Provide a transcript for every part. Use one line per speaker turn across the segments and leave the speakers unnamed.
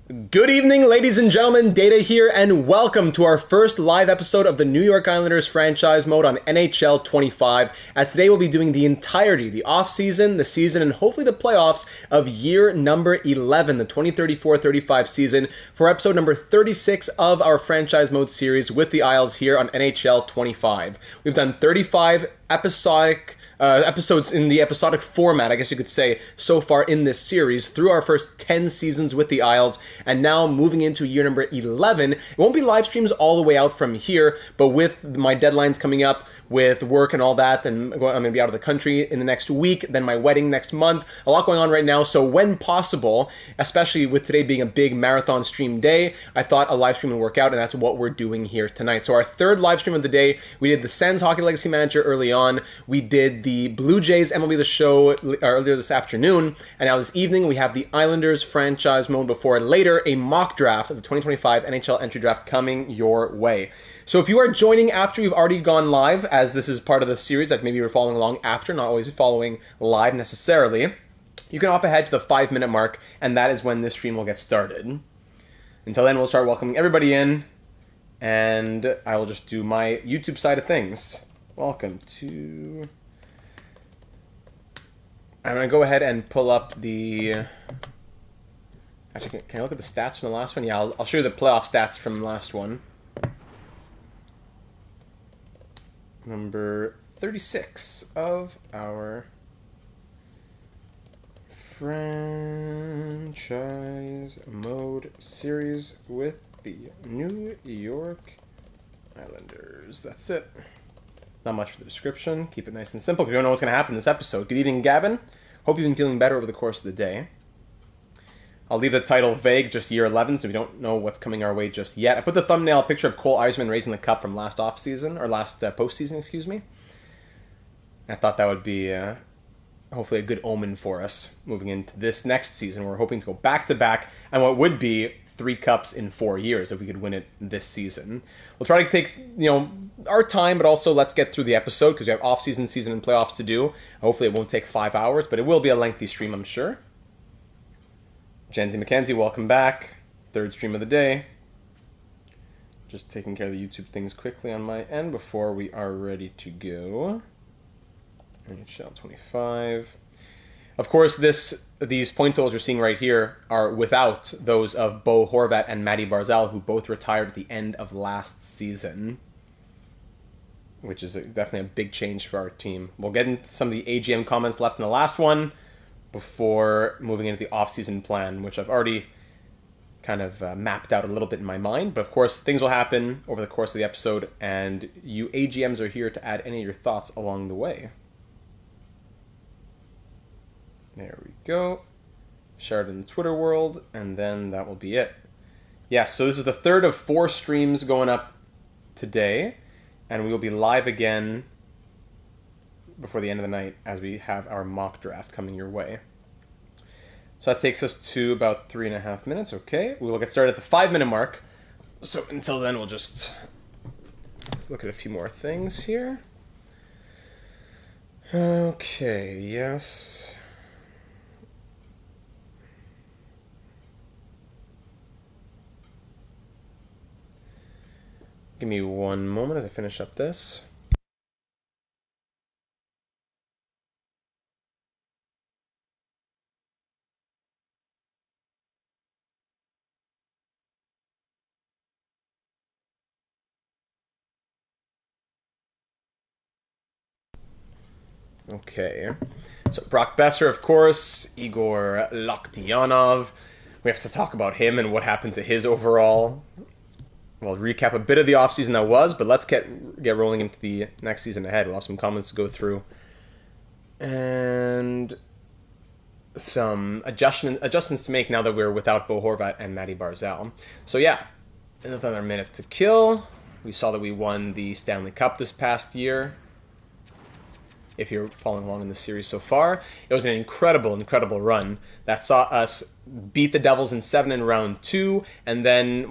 Good evening, ladies and gentlemen. Data here, and welcome to our first live episode of the New York Islanders franchise mode on NHL 25. As today we'll be doing the entirety, the off-season, the season, and hopefully the playoffs of year number 11, the 2034-35 season, for episode number 36 of our franchise mode series with the Isles here on NHL 25. We've done 35 episodes in the episodic format, I guess you could say, so far in this series through our first 10 seasons with the Isles, and now moving into year number 11. It won't be live streams all the way out from here, but with my deadlines coming up, with work and all that, and I'm going to be out of the country in the next week, then my wedding next month, a lot going on right now, so when possible, especially with today being a big marathon stream day, I thought a live stream would work out, and that's what we're doing here tonight. So our third live stream of the day, we did the Sens Hockey Legacy Manager early on, we did the Blue Jays MLB The Show earlier this afternoon, and now this evening we have the Islanders franchise mode before later a mock draft of the 2025 NHL entry draft coming your way. So if you are joining after we've already gone live, as this is part of the series that maybe you're following along after, not always following live necessarily, you can hop ahead to the 5-minute mark, and that is when this stream will get started. Until then, we'll start welcoming everybody in, and I will just do my YouTube side of things. Welcome to... I'm going to go ahead and pull up the... Actually, can I look at the stats from the last one? Yeah, I'll show you the playoff stats from the last one. Number 36 of our franchise mode series with the New York Islanders. That's it. Not much for the description. Keep it nice and simple because you don't know what's going to happen in this episode. Good evening, Gavin. Hope you've been feeling better over the course of the day. I'll leave the title vague, just year 11, so we don't know what's coming our way just yet. I put the thumbnail picture of Cole Eisman raising the cup from last offseason, or last postseason, excuse me. I thought that would be hopefully a good omen for us moving into this next season. We're hoping to go back-to-back, and what would be 3 cups in 4 years if we could win it this season. We'll try to take, our time, but also let's get through the episode because we have off-season, season, and playoffs to do. Hopefully it won't take 5 hours, but it will be a lengthy stream, I'm sure. Jenzy McKenzie, welcome back. Third stream of the day. Just taking care of the YouTube things quickly on my end before we are ready to go. NHL 25. Of course, these point totals you're seeing right here are without those of Bo Horvat and Matty Barzal, who both retired at the end of last season, which is definitely a big change for our team. We'll get into some of the AGM comments left in the last one before moving into the off-season plan, which I've already kind of mapped out a little bit in my mind. But of course, things will happen over the course of the episode, and you AGMs are here to add any of your thoughts along the way. There we go. Share it in the Twitter world, and then that will be it. Yes, so this is the third of 4 streams going up today, and we will be live again before the end of the night as we have our mock draft coming your way. So that takes us to about 3.5 minutes. Okay, we will get started at the 5-minute mark. So until then, we'll let's look at a few more things here. Okay, yes. Give me one moment as I finish up this. Okay, so Brock Besser, of course, Igor Loktionov. We have to talk about him and what happened to his overall. We'll recap a bit of the offseason that was, but let's get rolling into the next season ahead. We'll have some comments to go through. And some adjustments to make now that we're without Bo Horvat and Matty Barzal. So yeah, another minute to kill. We saw that we won the Stanley Cup this past year. If you're following along in the series so far, it was an incredible run that saw us beat the Devils in 7 in round 2, and then,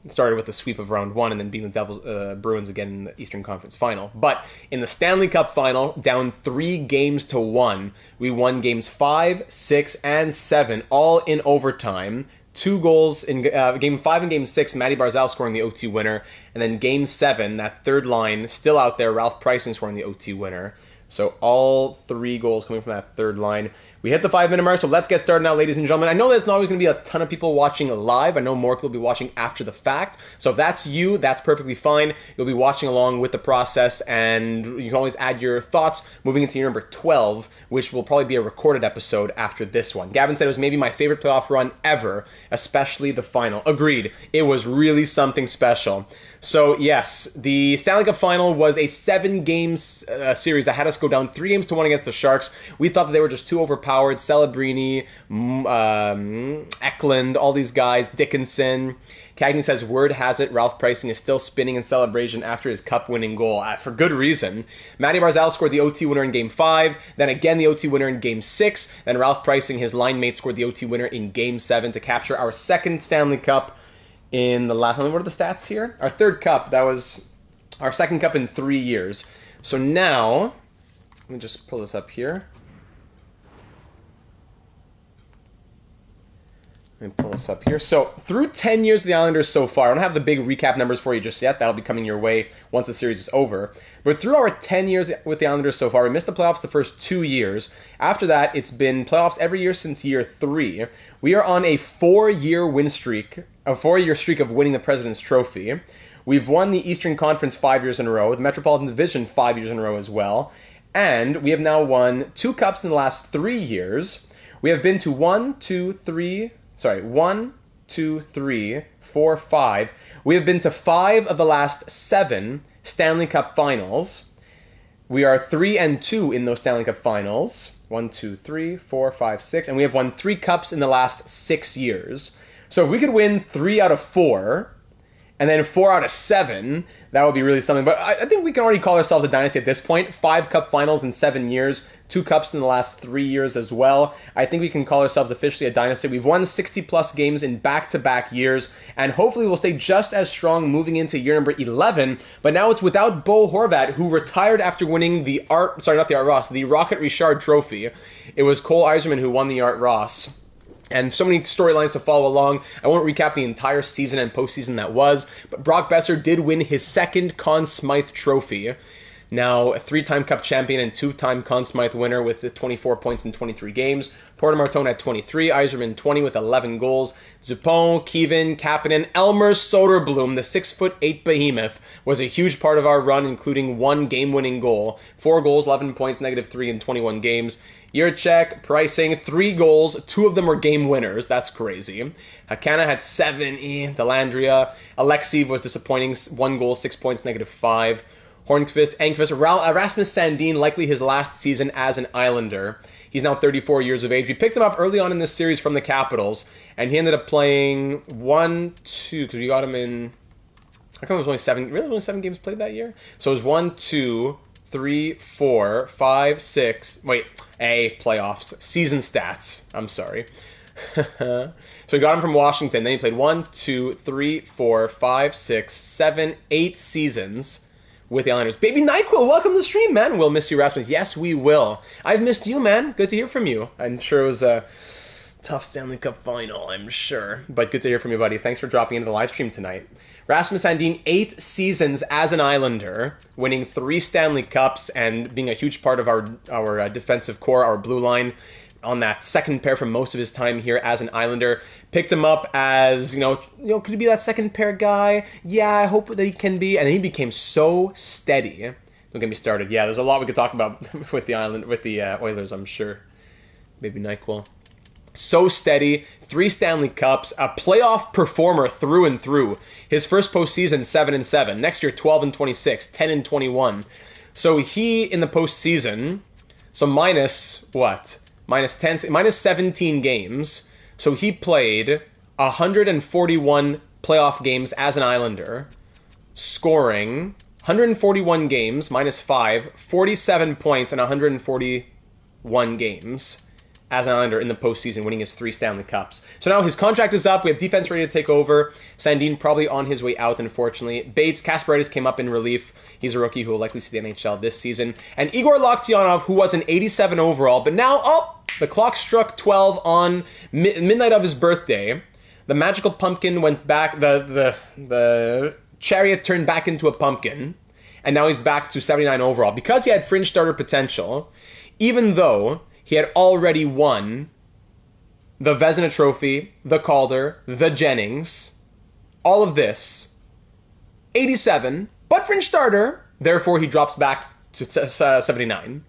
it started with the sweep of round 1, and then beating the Bruins again in the Eastern Conference Final. But in the Stanley Cup Final, down 3-1, we won games 5, 6, and 7, all in overtime, 2 goals in Game 5 and Game 6, Matty Barzal scoring the OT winner. And then Game 7, that third line, still out there, Ralph Pricing scoring the OT winner. So all 3 goals coming from that third line. We hit the 5-minute mark, so let's get started now, ladies and gentlemen. I know there's not always going to be a ton of people watching live. I know more people will be watching after the fact. So if that's you, that's perfectly fine. You'll be watching along with the process, and you can always add your thoughts moving into year number 12, which will probably be a recorded episode after this one. Gavin said it was maybe my favorite playoff run ever, especially the final. Agreed. It was really something special. So yes, the Stanley Cup Final was a 7-game series that had us go down 3-1 against the Sharks. We thought that they were just too overpowered. Celebrini, Eklund, all these guys, Dickinson. Cagney says, word has it, Ralph Pricing is still spinning in celebration after his cup-winning goal, for good reason. Matty Barzal scored the OT winner in Game 5, then again the OT winner in Game 6, then Ralph Pricing, his line mate, scored the OT winner in Game 7 to capture our second Stanley Cup in the last... What are the stats here? Our third cup. That was our second cup in 3 years. So now, let me just pull this up here. Let me pull this up here. So, through 10 years with the Islanders so far, I don't have the big recap numbers for you just yet. That'll be coming your way once the series is over. But through our 10 years with the Islanders so far, we missed the playoffs the first 2 years. After that, it's been playoffs every year since year 3. We are on a 4-year win streak, a 4-year streak of winning the President's Trophy. We've won the Eastern Conference 5 years in a row, the Metropolitan Division 5 years in a row as well. And we have now won 2 cups in the last 3 years. We have been to 1, 2, 3... 1, 2, 3, 4, 5. We have been to 5 of the last 7 Stanley Cup Finals. We are 3-2 in those Stanley Cup Finals. 1, 2, 3, 4, 5, 6. And we have won 3 cups in the last 6 years. So if we could win 3 out of 4, and then 4 out of 7, that would be really something. But I think we can already call ourselves a dynasty at this point. 5 cup finals in 7 years, 2 cups in the last 3 years as well. I think we can call ourselves officially a dynasty. We've won 60-plus games in back-to-back years, and hopefully we'll stay just as strong moving into year number 11. But now it's without Bo Horvat, who retired after winning the Rocket Richard Trophy. It was Cole Eiserman who won the Art Ross. And so many storylines to follow along. I won't recap the entire season and postseason that was, but Brock Besser did win his second Conn Smythe Trophy. Now, a 3-time Cup champion and 2-time Conn Smythe winner with 24 points in 23 games. Porter Martone had 23, Eiserman 20 with 11 goals. Zupon, Kevin, Kapanen, Elmer Soderblom, the 6'8" behemoth, was a huge part of our run, including 1 game-winning goal. 4 goals, 11 points, -3 in 21 games. Yurchek, Pricing, 3 goals, 2 of them were game winners. That's crazy. Hakana had 7, Delandria. Alexeev was disappointing, 1 goal, 6 points, -5. Hornqvist, Engqvist, Rasmus Sandin, likely his last season as an Islander. He's now 34 years of age. We picked him up early on in this series from the Capitals, and he ended up playing 1, 2, because we got him in... How come it was only 7? Really, only 7 games played that year? So it was 1, 2, 3, 4, 5, 6... Wait, playoffs. Season stats. I'm sorry. So we got him from Washington. Then he played 1, 2, 3, 4, 5, 6, 7, 8 seasons with the Islanders. Baby NyQuil, welcome to the stream, man. We'll miss you, Rasmus. Yes, we will. I've missed you, man. Good to hear from you. I'm sure it was a tough Stanley Cup final, I'm sure. But good to hear from you, buddy. Thanks for dropping into the live stream tonight. Rasmus Sandin, 8 seasons as an Islander, winning 3 Stanley Cups and being a huge part of our defensive core, our blue line, on that second pair for most of his time here as an Islander. Picked him up as, could he be that second pair guy? Yeah, I hope that he can be. And he became so steady. Don't get me started. Yeah, there's a lot we could talk about with the Oilers, I'm sure. Maybe NyQuil. So steady, 3 Stanley Cups, a playoff performer through and through. His first postseason, 7-7. Next year, 12-26, 10-21. So he, in the postseason, so minus what? Minus 17 games. So he played 141 playoff games as an Islander, scoring 141 games, -5, 47 points in 141 games as an Islander in the postseason, winning his 3 Stanley Cups. So now his contract is up. We have defense ready to take over. Sandin probably on his way out, unfortunately. Bates, Kasparidis came up in relief. He's a rookie who will likely see the NHL this season. And Igor Loktionov, who was an 87 overall, but now, the clock struck 12 on midnight of his birthday. The magical pumpkin went back, the chariot turned back into a pumpkin, and now he's back to 79 overall. Because he had fringe starter potential, even though he had already won the Vezina Trophy, the Calder, the Jennings, all of this, 87, but fringe starter, therefore he drops back to 79.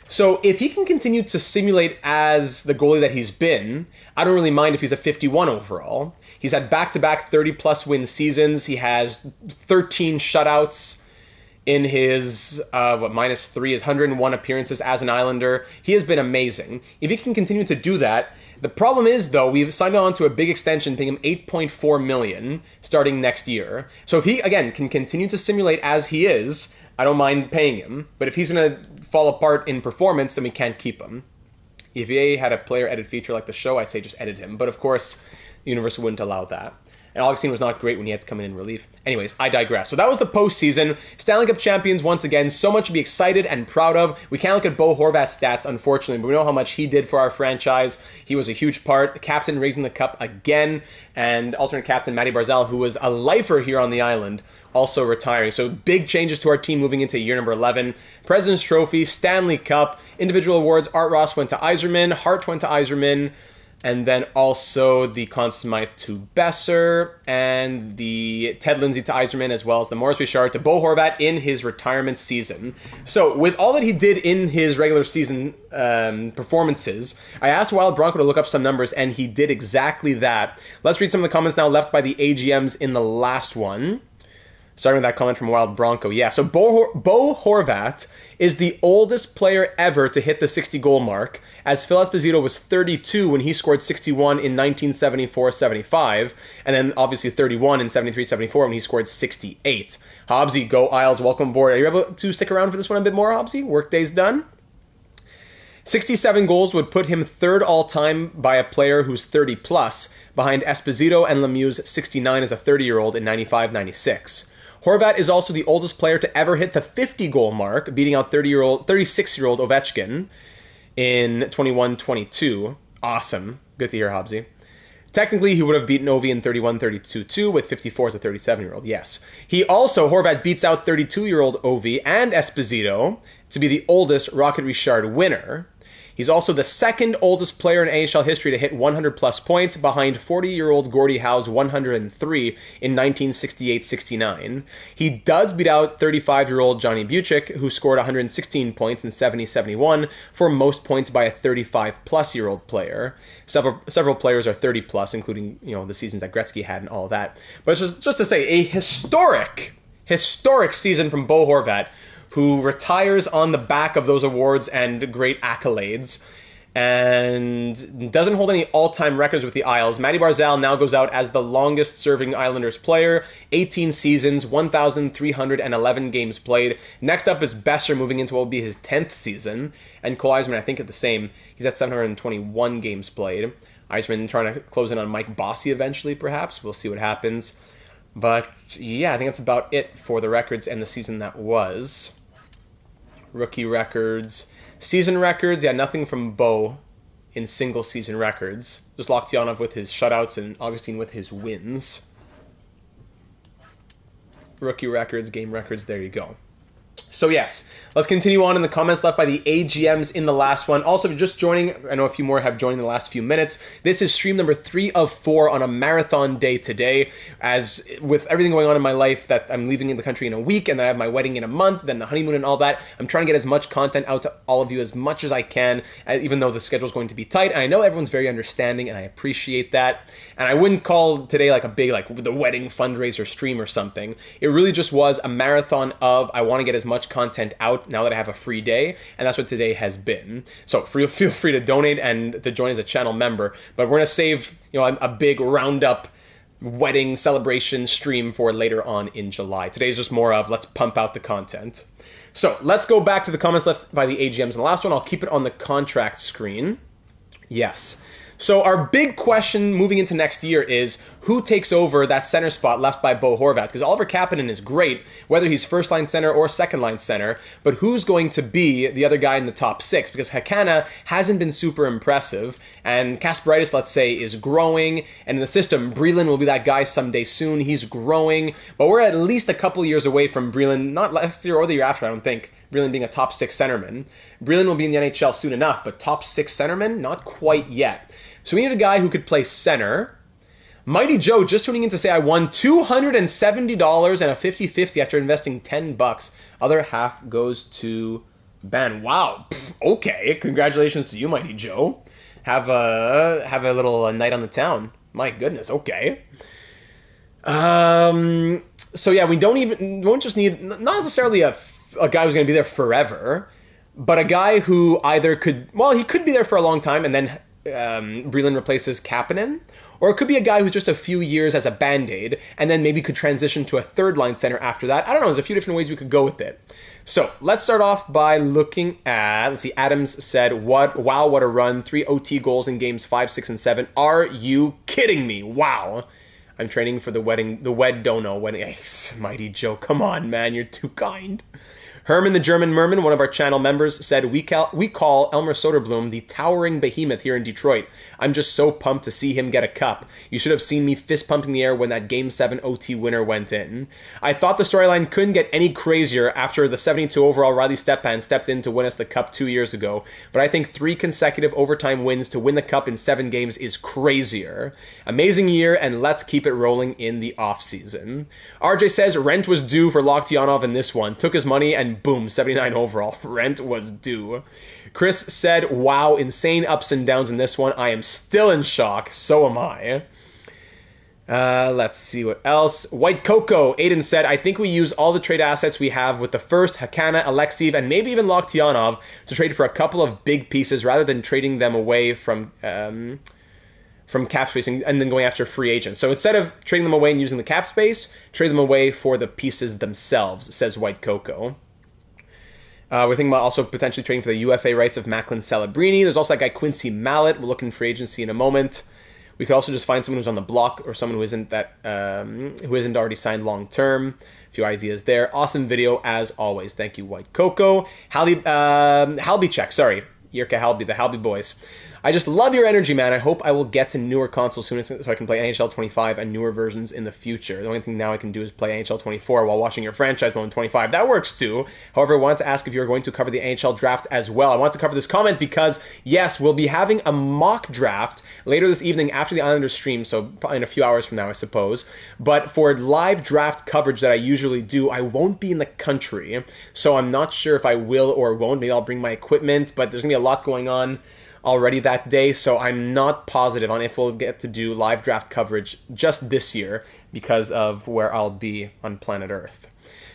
So if he can continue to simulate as the goalie that he's been, I don't really mind if he's a 51 overall. He's had back-to-back 30-plus win seasons. He has 13 shutouts in his, -3, his 101 appearances as an Islander. He has been amazing. If he can continue to do that, the problem is, though, we've signed on to a big extension paying him $8.4 million starting next year. So if he, again, can continue to simulate as he is, I don't mind paying him. But if he's going to fall apart in performance, then we can't keep him. If EA had a player edit feature like the show, I'd say just edit him. But of course, the universe wouldn't allow that. And Augustine was not great when he had to come in relief. Anyways, I digress. So that was the postseason. Stanley Cup champions once again. So much to be excited and proud of. We can't look at Bo Horvat's stats, unfortunately, but we know how much he did for our franchise. He was a huge part. Captain raising the cup again. And alternate captain Matty Barzal, who was a lifer here on the island, also retiring. So big changes to our team moving into year number 11. President's Trophy, Stanley Cup, individual awards. Art Ross went to Yzerman. Hart went to Yzerman. And then also the Conn Smythe to Besser, and the Ted Lindsay to Yzerman, as well as the Maurice Richard to Bo Horvat in his retirement season. So with all that he did in his regular season performances, I asked Wild Bronco to look up some numbers, and he did exactly that. Let's read some of the comments now left by the AGMs in the last one. Starting with that comment from Wild Bronco. Yeah, so Bo Horvat is the oldest player ever to hit the 60-goal mark, as Phil Esposito was 32 when he scored 61 in 1974-75, and then obviously 31 in 73-74 when he scored 68. Hobbsy, go Isles, welcome aboard. Are you able to stick around for this one a bit more, Hobbsy? Workday's done. 67 goals would put him third all-time by a player who's 30-plus, behind Esposito and Lemieux's 69 as a 30-year-old in 95-96. Horvat is also the oldest player to ever hit the 50-goal mark, beating out 36-year-old Ovechkin in 21-22. Awesome. Good to hear, Hobbsy. Technically, he would have beaten Ovi in 31-32 too, with 54 as a 37-year-old, yes. Horvat beats out 32-year-old Ovi and Esposito to be the oldest Rocket Richard winner. He's also the second oldest player in AHL history to hit 100-plus points, behind 40-year-old Gordie Howe's 103 in 1968-69. He does beat out 35-year-old Johnny Buchik, who scored 116 points in 70-71 for most points by a 35-plus-year-old player. Several players are 30-plus, including the seasons that Gretzky had and all of that. But just to say, a historic season from Bo Horvat, who retires on the back of those awards and great accolades, and doesn't hold any all-time records with the Isles. Matty Barzal now goes out as the longest-serving Islanders player, 18 seasons, 1,311 games played. Next up is Besser, moving into what will be his 10th season, and Cole Yzerman, I think, at the same. He's at 721 games played. Yzerman trying to close in on Mike Bossy eventually, perhaps. We'll see what happens. But, yeah, I think that's about it for the records and the season that was. Rookie records. Season records, yeah, nothing from Bo in single season records. Just Loktionov with his shutouts and Augustine with his wins. Rookie records, game records, there you go. So yes, let's continue on in the comments left by the AGMs in the last one. Also, if you're just joining, I know a few more have joined in the last few minutes. This is stream number 3 of 4 on a marathon day today. As with everything going on in my life, that I'm leaving the country in a week, and then I have my wedding in a month, then the honeymoon and all that, I'm trying to get as much content out to all of you as much as I can, even though the schedule is going to be tight. And I know everyone's very understanding, and I appreciate that. And I wouldn't call today like a big, like the wedding fundraiser stream or something. It really just was a marathon of, I want to get as much content out now that I have a free day, and that's what today has been. So feel free to donate and to join as a channel member, but we're going to save a big roundup wedding celebration stream for later on in July. Today's just more of let's pump out the content. So let's go back to the comments left by the AGMs in the last one. I'll keep it on the contract screen. Yes. So our big question moving into next year is who takes over that center spot left by Bo Horvat? Because Oliver Kapanen is great, whether he's first-line center or second-line center, but who's going to be the other guy in the top six? Because Hakana hasn't been super impressive, and Kasparaitis, let's say, is growing, and in the system, Breland will be that guy someday soon. He's growing, but we're at least a couple years away from Breland, not last year or the year after, I don't think, Breland being a top six centerman. Breland will be in the NHL soon enough, but top six centerman, not quite yet. So we need a guy who could play center. Mighty Joe just tuning in to say I won $270 and a 50-50 after investing $10. Other half goes to Ben. Wow. Okay. Congratulations to you, Mighty Joe. Have a little night on the town. My goodness. Okay. So yeah, we won't just need not necessarily a guy who's going to be there forever, but a guy who either he could be there for a long time and then Breland replaces Kapanen, or it could be a guy who's just a few years as a Band-Aid and then maybe could transition to a third-line center after that. I don't know. There's a few different ways we could go with it. So let's start off by looking at, let's see, Adams said, what a run. 3 OT goals in games 5, 6, and 7. Are you kidding me? Wow. I'm training for the wed dono wedding. Ace, Mighty Joe, come on, man, you're too kind. Herman the German Merman, one of our channel members, said, we call Elmer Soderblom the towering behemoth here in Detroit. I'm just so pumped to see him get a cup. You should have seen me fist pumping the air when that Game 7 OT winner went in. I thought the storyline couldn't get any crazier after the 72 overall Riley Stepan stepped in to win us the cup 2 years ago, but I think 3 consecutive overtime wins to win the cup in 7 games is crazier. Amazing year, and let's keep it rolling in the offseason. RJ says, rent was due for Loktionov in this one. Took his money and boom, 79 overall. Rent was due. Chris said, wow, insane ups and downs in this one. I am still in shock. So am I. Let's see what else. White Cocoa, Aiden said, I think we use all the trade assets we have with the first, Hakana, Alexeev, and maybe even Loktionov to trade for a couple of big pieces rather than trading them away from cap space and then going after free agents. So instead of trading them away and using the cap space, trade them away for the pieces themselves, says White Cocoa. We're thinking about also potentially trading for the UFA rights of Macklin Celebrini. There's also that guy Quincy Mallet. We're looking for agency in a moment. We could also just find someone who's on the block or someone who isn't already signed long term. A few ideas there. Awesome video as always. Thank you, White Cocoa. Halby check. Sorry, Yirka Halby, the Halby boys. I just love your energy, man. I hope I will get to newer consoles soon so I can play NHL 25 and newer versions in the future. The only thing now I can do is play NHL 24 while watching your franchise mode in 25. That works too. However, I wanted to ask if you're going to cover the NHL draft as well. I want to cover this comment because, yes, we'll be having a mock draft later this evening after the Islanders stream, so probably in a few hours from now, I suppose. But for live draft coverage that I usually do, I won't be in the country, so I'm not sure if I will or won't. Maybe I'll bring my equipment, but there's going to be a lot going on already that day, so I'm not positive on if we'll get to do live draft coverage just this year because of where I'll be on planet Earth.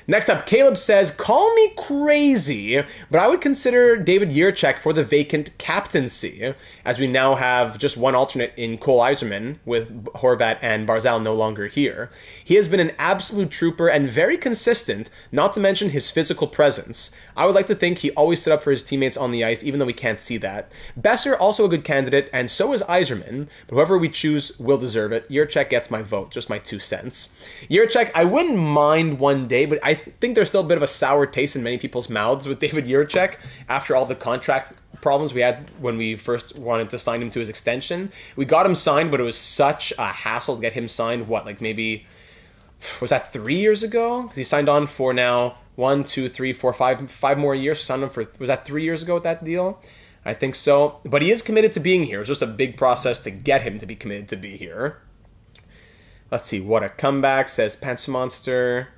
Next up, Caleb says, call me crazy, but I would consider David Jiricek for the vacant captaincy, as we now have just one alternate in Cole Yzerman, with Horvat and Barzal no longer here. He has been an absolute trooper and very consistent, not to mention his physical presence. I would like to think he always stood up for his teammates on the ice, even though we can't see that. Besser, also a good candidate, and so is Yzerman, but whoever we choose will deserve it. Jiricek gets my vote, just my 2 cents. Jiricek, I wouldn't mind one day, but I think there's still a bit of a sour taste in many people's mouths with David Jiricek after all the contract problems we had when we first wanted to sign him to his extension. We got him signed, but it was such a hassle to get him signed. Maybe, was that 3 years ago? Because he signed on for now 1, 2, 3, 4, 5 more years. So signed on for, was that 3 years ago with that deal? I think so. But he is committed to being here. It's just a big process to get him to be committed to be here. Let's see. What a comeback, says Pants Monster.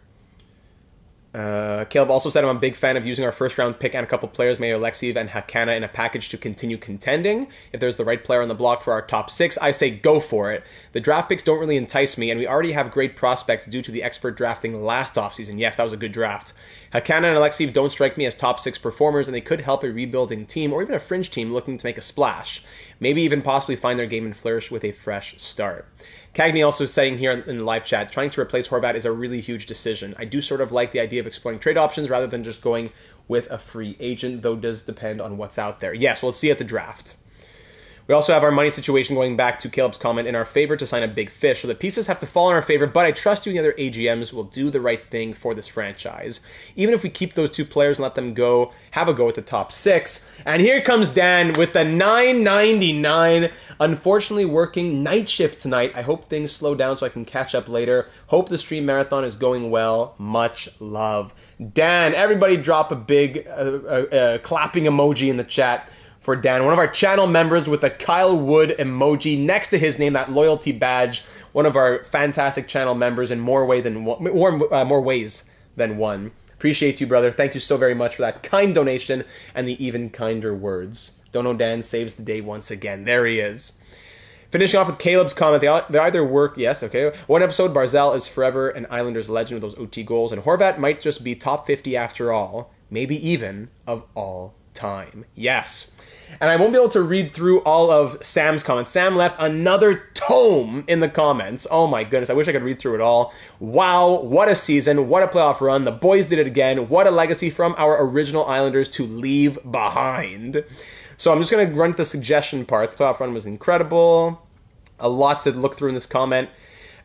Caleb also said, I'm a big fan of using our first round pick and a couple players, maybe Alexeev and Hakana, in a package to continue contending. If there's the right player on the block for our top 6, I say go for it. The draft picks don't really entice me, and we already have great prospects due to the expert drafting last offseason. Yes, that was a good draft. Hakana and Alexeev don't strike me as top 6 performers, and they could help a rebuilding team or even a fringe team looking to make a splash. Maybe even possibly find their game and flourish with a fresh start. Cagney also saying here in the live chat, trying to replace Horvat is a really huge decision. I do sort of like the idea of exploring trade options rather than just going with a free agent, though it does depend on what's out there. Yes, we'll see at the draft. We also have our money situation going back to Caleb's comment in our favor to sign a big fish. So the pieces have to fall in our favor, but I trust you and the other AGMs will do the right thing for this franchise. Even if we keep those two players and let them go, have a go at the top 6. And here comes Dan with the $9.99. Unfortunately, working night shift tonight. I hope things slow down so I can catch up later. Hope the stream marathon is going well. Much love. Dan, everybody drop a big clapping emoji in the chat for Dan, one of our channel members with a Kyle Wood emoji next to his name, that loyalty badge. One of our fantastic channel members in more ways than one. Appreciate you, brother. Thank you so very much for that kind donation and the even kinder words. Dono Dan saves the day once again. There he is. Finishing off with Caleb's comment, they either work, yes, okay. One episode, Barzal is forever an Islanders legend with those OT goals, and Horvat might just be top 50 after all, maybe even of all time. Yes. And I won't be able to read through all of Sam's comments. Sam left another tome in the comments. Oh my goodness, I wish I could read through it all. Wow, what a season, what a playoff run. The boys did it again. What a legacy from our original Islanders to leave behind. So I'm just going to run to the suggestion parts. The playoff run was incredible. A lot to look through in this comment.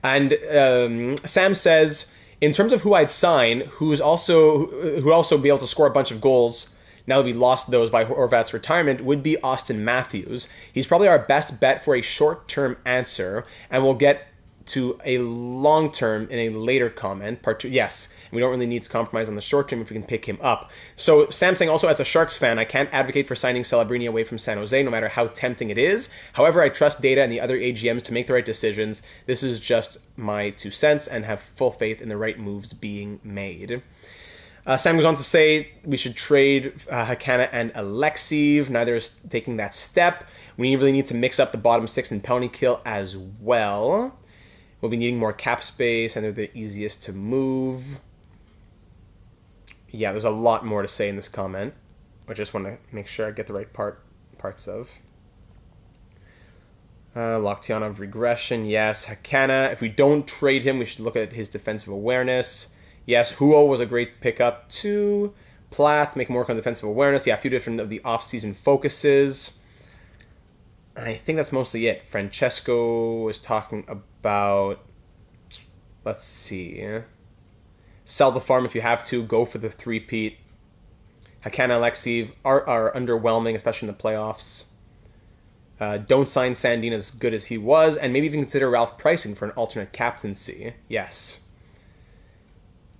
And Sam says, in terms of who I'd sign, who'd also be able to score a bunch of goals, now that we lost those by Horvat's retirement, would be Austin Matthews. He's probably our best bet for a short-term answer, and we'll get to a long-term in a later comment. Part 2, yes, we don't really need to compromise on the short-term if we can pick him up. So Sam saying also, as a Sharks fan, I can't advocate for signing Celebrini away from San Jose, no matter how tempting it is. However, I trust Data and the other AGMs to make the right decisions. This is just my 2 cents and have full faith in the right moves being made. Sam goes on to say we should trade Hakana and Alexeev. Neither is taking that step. We really need to mix up the bottom 6 and penalty kill as well. We'll be needing more cap space, and they're the easiest to move. Yeah, there's a lot more to say in this comment. I just want to make sure I get the right parts of. Loktionov regression, yes. Hakana, if we don't trade him, we should look at his defensive awareness. Yes, Huo was a great pickup too. Platt, make more on defensive awareness. Yeah, a few different of the off-season focuses. I think that's mostly it. Francesco was talking about, let's see, sell the farm if you have to, go for the 3-peat. Hakana, Alexeev are underwhelming, especially in the playoffs. Don't sign Sandin as good as he was, and maybe even consider Ralph Pricing for an alternate captaincy. Yes.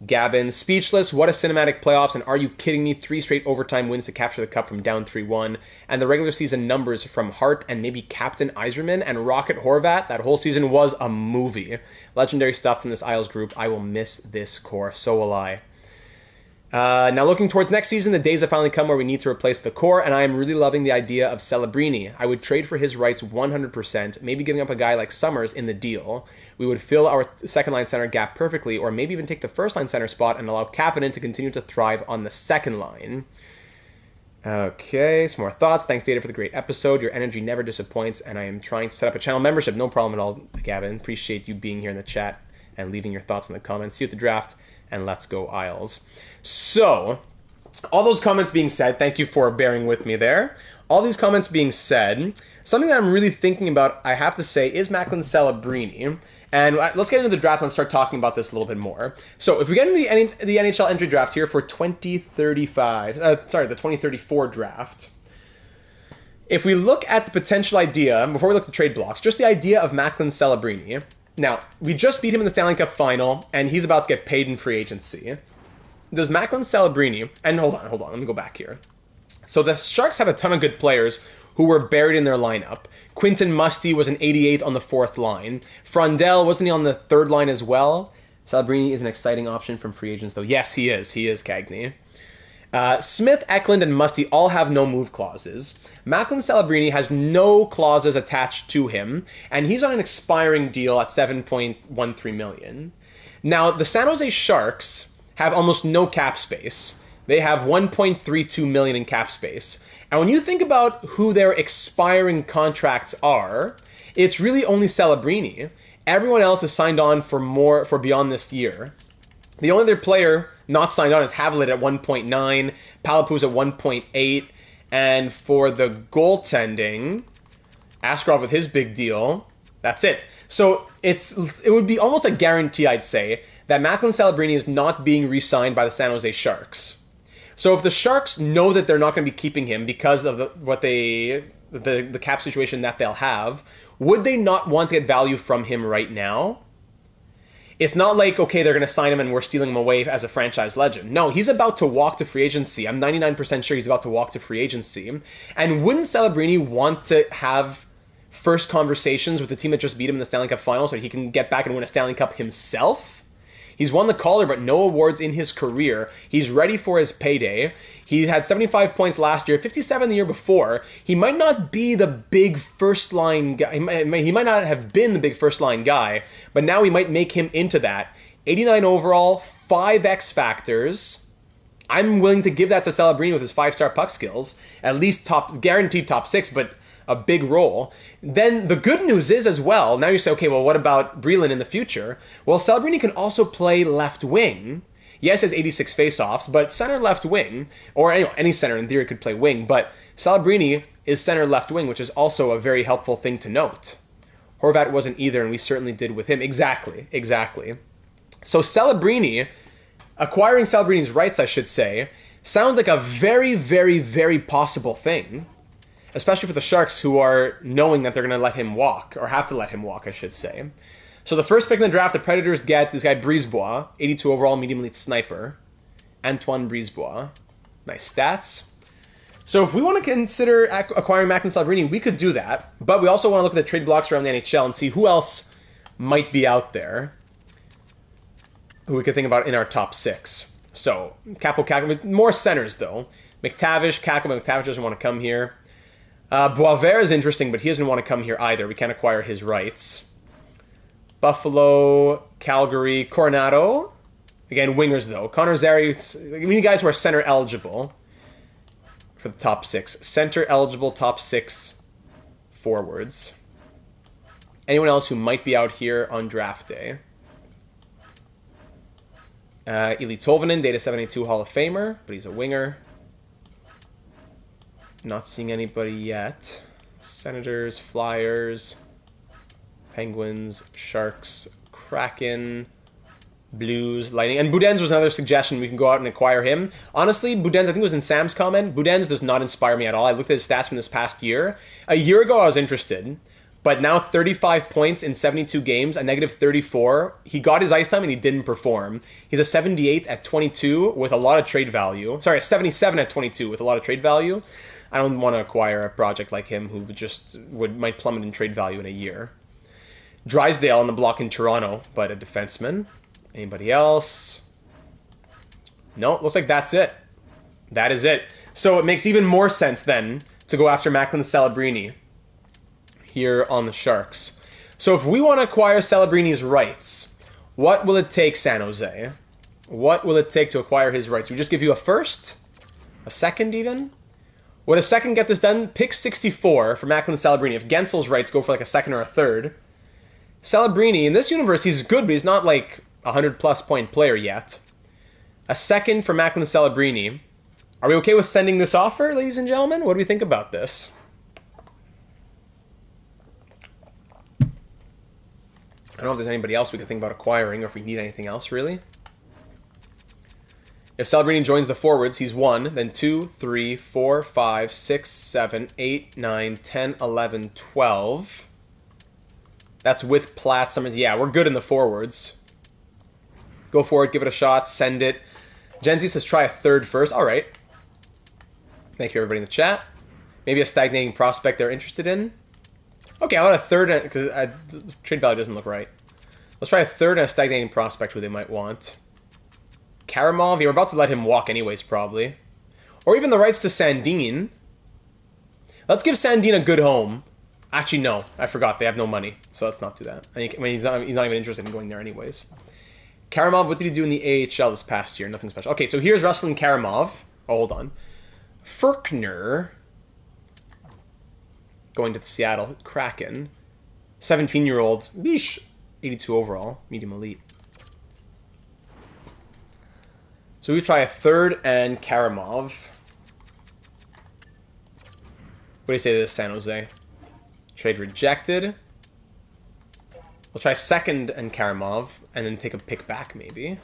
Gavin, speechless, what a cinematic playoffs, and are you kidding me? 3 straight overtime wins to capture the cup from down 3-1, and the regular season numbers from Hart and maybe Captain Yzerman and Rocket Horvat, that whole season was a movie. Legendary stuff from this Isles group. I will miss this core, so will I. Now looking towards next season, the days have finally come where we need to replace the core, and I am really loving the idea of Celebrini. I would trade for his rights 100%, maybe giving up a guy like Summers in the deal. We would fill our second-line center gap perfectly, or maybe even take the first-line center spot and allow Kapanen to continue to thrive on the second line. Okay, some more thoughts. Thanks, Data, for the great episode. Your energy never disappoints, and I am trying to set up a channel membership. No problem at all, Gavin. Appreciate you being here in the chat and leaving your thoughts in the comments. See you at the draft, and let's go Isles. So, all those comments being said, thank you for bearing with me there. All these comments being said, something that I'm really thinking about, I have to say, is Macklin Celebrini. And let's get into the draft and start talking about this a little bit more. So, if we get into the NHL entry draft here for 2035, the 2034 draft, if we look at the potential idea, before we look at the trade blocks, just the idea of Macklin Celebrini. Now, we just beat him in the Stanley Cup Final, and he's about to get paid in free agency. Does Macklin Celebrini, and hold on, let me go back here. So the Sharks have a ton of good players who were buried in their lineup. Quinton Musty was an 88 on the 4th line. Frondell, wasn't he on the 3rd line as well? Celebrini is an exciting option from free agents, though. Yes, he is, Cagney. Smith, Eklund, and Musty all have no move clauses. Macklin Celebrini has no clauses attached to him, and he's on an expiring deal at $7.13 million. Now, the San Jose Sharks have almost no cap space. They have $1.32 million in cap space. And when you think about who their expiring contracts are, it's really only Celebrini. Everyone else is signed on for beyond this year. The only other player not signed on is Havlat at 1.9, Palapuz at 1.8, and for the goaltending, Askarov with his big deal. That's it. So it would be almost a guarantee, I'd say, that Macklin Celebrini is not being re-signed by the San Jose Sharks. So if the Sharks know that they're not going to be keeping him because of the cap situation that they'll have, would they not want to get value from him right now? It's not like, okay, they're going to sign him and we're stealing him away as a franchise legend. No, he's about to walk to free agency. I'm 99% sure he's about to walk to free agency. And wouldn't Celebrini want to have first conversations with the team that just beat him in the Stanley Cup Final so he can get back and win a Stanley Cup himself? He's won the Calder, but no awards in his career. He's ready for his payday. He had 75 points last year, 57 the year before. He might not be the big first-line guy. He might not have been the big first-line guy, but now we might make him into that. 89 overall, 5 X factors. I'm willing to give that to Celebrini with his 5-star puck skills. At least guaranteed top 6, but a big role. Then the good news is as well, now you say, okay, well, what about Breland in the future? Well, Celebrini can also play left wing. Yes, he has 86 faceoffs, but center left wing, or any center in theory could play wing, but Celebrini is center left wing, which is also a very helpful thing to note. Horvat wasn't either, and we certainly did with him. Exactly. So Celebrini, acquiring Celebrini's rights, I should say, sounds like a very, very, very possible thing. Especially for the Sharks, who are knowing that they're going to let him walk, or have to let him walk, I should say. So the first pick in the draft, the Predators get this guy Brisebois, 82 overall, medium elite sniper. Antoine Brisebois. Nice stats. So if we want to consider acquiring Macklin Celebrini, we could do that. But we also want to look at the trade blocks around the NHL and see who else might be out there who we could think about in our top 6. So, Kakko, more centers, though. McTavish, McTavish doesn't want to come here. Boisvert is interesting, but he doesn't want to come here either. We can't acquire his rights. Buffalo, Calgary, Coronado. Again, wingers, though. Connor Zary, we need guys who are center eligible for the top 6. Center eligible top 6 forwards. Anyone else who might be out here on draft day? Eli Tolvanen, Data 72 Hall of Famer, but he's a winger. Not seeing anybody yet. Senators, Flyers, Penguins, Sharks, Kraken, Blues, Lightning. And Boudens was another suggestion. We can go out and acquire him. Honestly, Boudens, I think it was in Sam's comment, Boudens does not inspire me at all. I looked at his stats from this past year. A year ago, I was interested. But now 35 points in 72 games, a negative 34. He got his ice time and he didn't perform. He's a 78 at 22 with a lot of trade value. Sorry, a 77 at 22 with a lot of trade value. I don't want to acquire a project like him who might plummet in trade value in a year. Drysdale on the block in Toronto, but a defenseman. Anybody else? No, looks like that's it. That is it. So it makes even more sense then to go after Macklin Celebrini here on the Sharks. So if we want to acquire Celebrini's rights, what will it take, San Jose? What will it take to acquire his rights? We just give you a first? A second even? Would a second get this done? Pick 64 for Macklin Celebrini. If Gensel's rights go for like a second or a third. Celebrini, in this universe, he's good, but he's not like a 100-plus point player yet. A second for Macklin Celebrini. Are we okay with sending this offer, ladies and gentlemen? What do we think about this? I don't know if there's anybody else we could think about acquiring, or if we need anything else, really. If Celebrini joins the forwards, he's 1, then 2, 3, 4, 5, 6, 7, 8, 9, 10, 11, 12. That's with Platt, Summers. Yeah, we're good in the forwards. Go for it, give it a shot, send it. Genzi says try a third first. All right. Thank you, everybody in the chat. Maybe a stagnating prospect they're interested in. Okay, I want a third, because trade value doesn't look right. Let's try a third and a stagnating prospect who they might want. Karamov, you're about to let him walk anyways, probably. Or even the rights to Sandin. Let's give Sandin a good home. Actually, no. I forgot. They have no money. So let's not do that. I mean, he's not even interested in going there anyways. Karamov, what did he do in the AHL this past year? Nothing special. Okay, so here's Ruslan Karamov. Oh, hold on. Ferkner. Going to the Seattle Kraken. 17-year-old. Beesh. 82 overall. Medium elite. So we try a third and Karamov. What do you say to this, San Jose? Trade rejected. We'll try second and Karamov, and then take a pick back, maybe.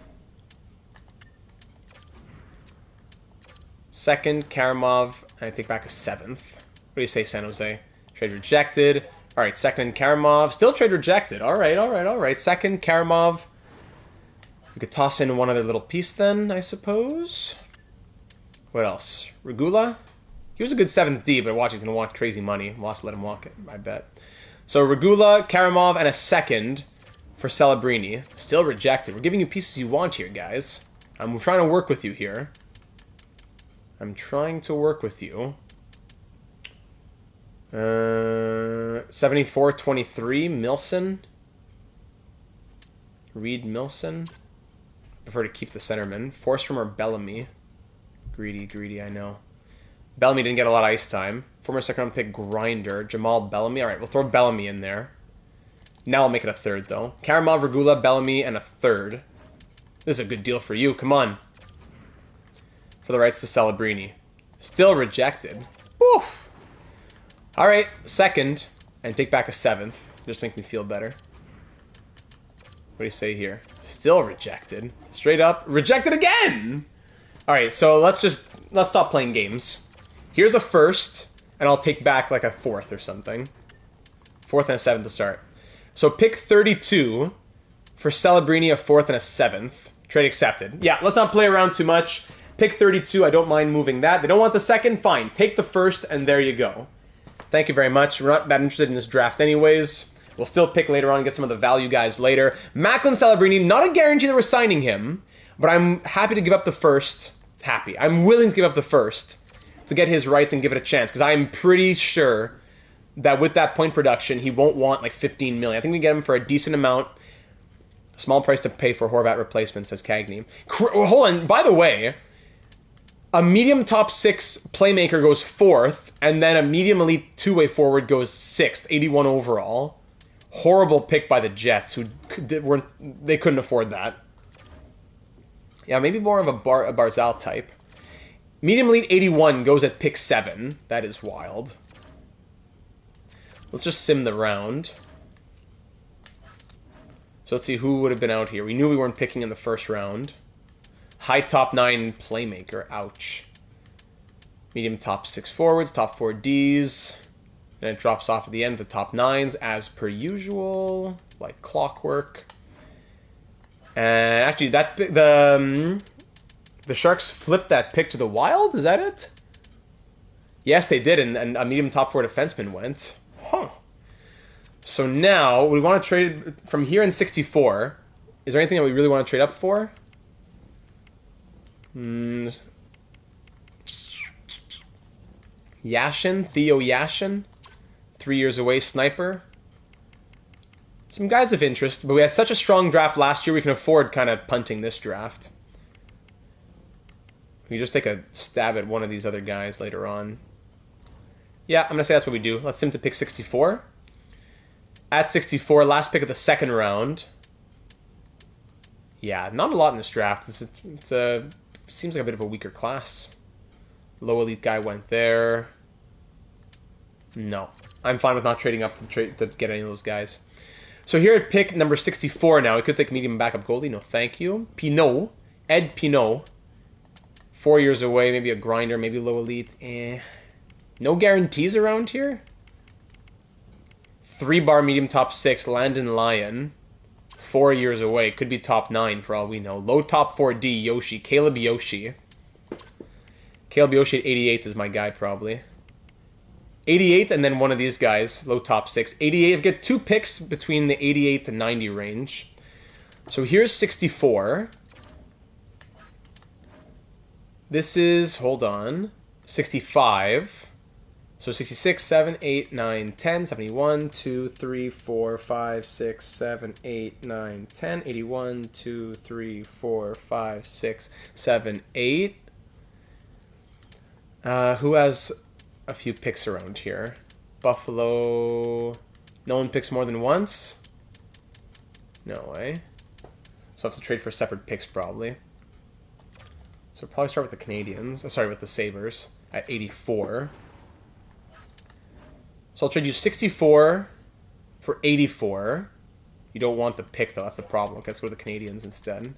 Second, Karamov, and I take back a 7th. What do you say, San Jose? Trade rejected. All right, second, Karamov. Still trade rejected. All right, all right, all right. Second, Karamov. We could toss in one other little piece then, I suppose. What else? Regula? He was a good 7th D, but Washington want crazy money. We'll have to let him walk it, I bet. So Regula, Karamov, and a second for Celebrini. Still rejected. We're giving you pieces you want here, guys. I'm trying to work with you here. I'm trying to work with you. 74-23, Milson. Reed Milson. Prefer to keep the centerman. Forstrom or Bellamy. Greedy, greedy, I know. Bellamy didn't get a lot of ice time. Former second-round pick Grinder. Jamal Bellamy. All right, we'll throw Bellamy in there. Now I'll make it a 3rd, though. Karamov, Regula, Bellamy, and a 3rd. This is a good deal for you. Come on. For the rights to Celebrini. Still rejected. Woof. All right, second, and take back a 7th. Just make me feel better. What do you say here? Still rejected. Straight up. Rejected again! All right, so let's stop playing games. Here's a 1st, and I'll take back like a 4th or something. 4th and a 7th to start. So pick 32 for Celebrini, a 4th and a 7th. Trade accepted. Yeah, let's not play around too much. Pick 32, I don't mind moving that. They don't want the 2nd? Fine. Take the 1st, and there you go. Thank you very much. We're not that interested in this draft anyways. We'll still pick later on and get some of the value guys later. Macklin Celebrini, not a guarantee that we're signing him, but I'm happy to give up the 1st. Happy. I'm willing to give up the 1st to get his rights and give it a chance, because I'm pretty sure that with that point production, he won't want like 15 million. I think we can get him for a decent amount. Small price to pay for Horvat replacement, says Cagney. Hold on. By the way, a medium top 6 playmaker goes 4th, and then a medium elite two-way forward goes 6th, 81 overall. Horrible pick by the Jets, who they couldn't afford that. Yeah, maybe more of a Barzal type. Medium elite 81 goes at pick 7. That is wild. Let's just sim the round. So let's see who would have been out here. We knew we weren't picking in the 1st round. High top 9 playmaker. Ouch. Medium top 6 forwards, top 4 Ds. And it drops off at the end of the top 9s as per usual, like clockwork. And actually, that the Sharks flipped that pick to the Wild. Is that it? Yes, they did, and a medium top 4 defenseman went. Huh. So now we want to trade from here in 64. Is there anything that we really want to trade up for? Yashin, Theo Yashin, 3 years away, sniper. Some guys of interest, but we had such a strong draft last year, we can afford kind of punting this draft. We just take a stab at one of these other guys later on. Yeah, I'm going to say that's what we do. Let's sim to pick 64. At 64, last pick of the 2nd round. Yeah, not a lot in this draft. Seems like a bit of a weaker class. Low elite guy went there. No. I'm fine with not trading up to get any of those guys. So here at pick number 64 now, we could take medium backup goalie. No, thank you. Pinot. Ed Pinot. 4 years away, maybe a grinder, maybe low elite. No guarantees around here? 3-bar medium top 6, Landon Lyon. 4 years away. Could be top 9 for all we know. Low top 4D, Yoshi. Caleb Yoshi. Caleb Yoshi at 88 is my guy, probably. 88, and then one of these guys, low top 6. 88, I get 2 picks between the 88 to 90 range. So here's 64. This is, hold on, 65. So 66, 7, 8, 9, 10, 71, 2, 3, 4, 5, 6, 7, 8, 9, 10, 81, 2, 3, 4, 5, 6, 7, 8. Who has a few picks around here? Buffalo. No one picks more than once? No way. So I have to trade for separate picks probably. So we'll probably start with the Canadians. Sorry, with the Sabres at 84. So I'll trade you 64 for 84. You don't want the pick, though. That's the problem. Let's go to the Canadians instead.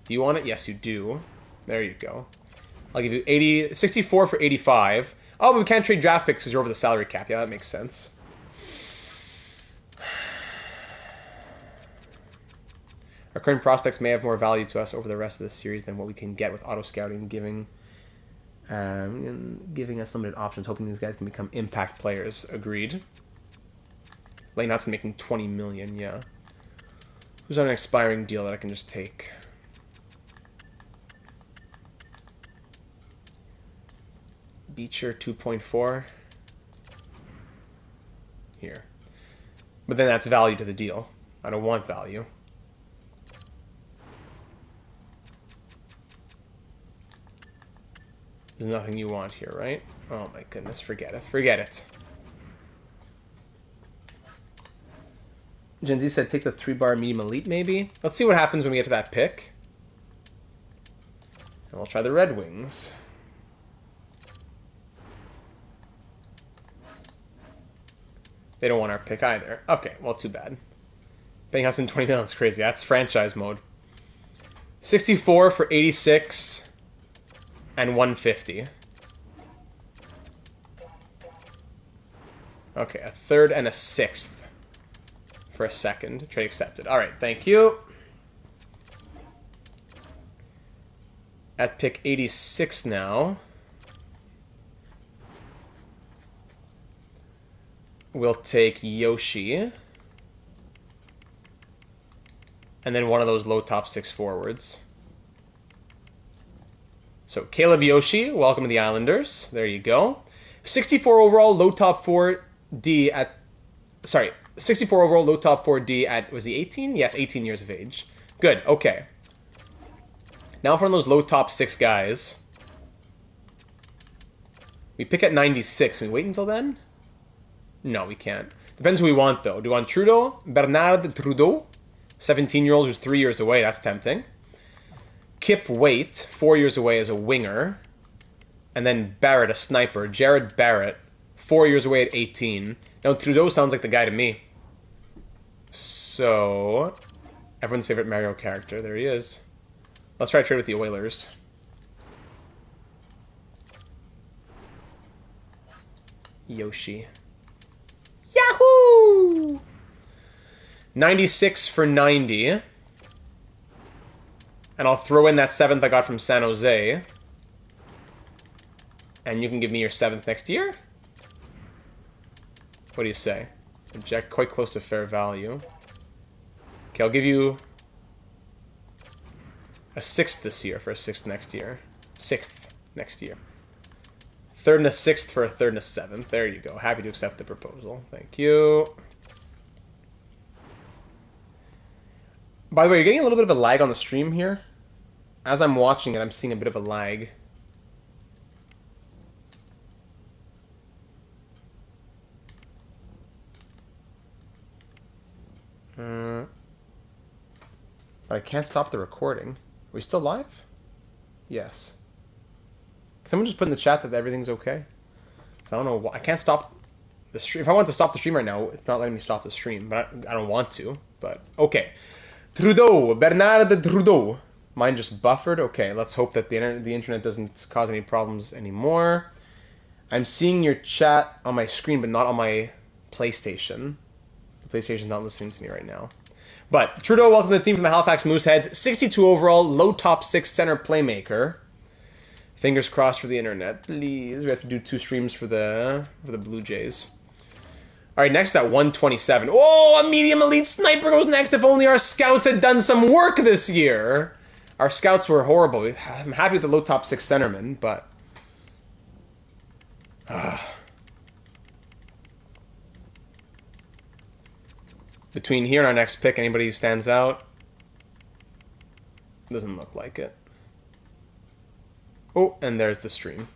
Do you want it? Yes, you do. There you go. I'll give you 64 for 85. Oh, but we can't trade draft picks because you're over the salary cap. Yeah, that makes sense. Our current prospects may have more value to us over the rest of the series than what we can get with auto scouting, giving us limited options, hoping these guys can become impact players. Agreed. Lane Hudson making 20 million, yeah. Who's on an expiring deal that I can just take? Beecher 2.4. Here. But then that's value to the deal. I don't want value. There's nothing you want here, right? Oh my goodness, forget it. Forget it. Gen Z said take the 3-bar medium elite, maybe? Let's see what happens when we get to that pick. And we'll try the Red Wings. They don't want our pick either. Okay, well, too bad. Paying us in 20 million is crazy. That's franchise mode. 64 for 86 and 150. Okay, a third and a sixth for a second. Trade accepted. All right, thank you. At pick 86 now, we'll take Yoshi. And then one of those low top 6 forwards. So Caleb Yoshi, welcome to the Islanders. There you go. 64 overall, low top 4D at... Sorry, 64 overall, low top 4D at... Was he 18? Yes, 18 years of age. Good, okay. Now for one of those low top 6 guys. We pick at 96. Can we wait until then? No, we can't. Depends who we want, though. Do we want Trudeau? Bernard Trudeau? 17-year-old who's 3 years away. That's tempting. Kip Waite, 4 years away as a winger. And then Barrett, a sniper. Jared Barrett, 4 years away at 18. Now, Trudeau sounds like the guy to me. So, everyone's favorite Mario character. There he is. Let's try to trade with the Oilers. Yoshi. Yahoo! 96 for 90. And I'll throw in that 7th I got from San Jose. And you can give me your 7th next year? What do you say? Jack, quite close to fair value. Okay, I'll give you a 6th this year for a 6th next year. 6th next year. 3rd and a 6th for a 3rd and a 7th. There you go. Happy to accept the proposal. Thank you. By the way, you're getting a little bit of a lag on the stream here. As I'm watching it, I'm seeing a bit of a lag. But I can't stop the recording. Are we still live? Yes. Someone just put in the chat that everything's okay. So I don't know why. I can't stop the stream. If I want to stop the stream right now, it's not letting me stop the stream. But I don't want to. But okay. Trudeau. Bernard Trudeau. Mine just buffered. Okay, let's hope that the internet doesn't cause any problems anymore. I'm seeing your chat on my screen, but not on my PlayStation. The PlayStation's not listening to me right now. But Trudeau, welcome to the team from the Halifax Mooseheads. 62 overall, low top 6 center playmaker. Fingers crossed for the internet, please. We have to do 2 streams for the Blue Jays. All right, next at 127. Oh, a medium elite sniper goes next. If only our scouts had done some work this year. Our scouts were horrible. I'm happy with the low top 6 centerman, but... Between here and our next pick, anybody who stands out? Doesn't look like it. Oh, and there's the stream.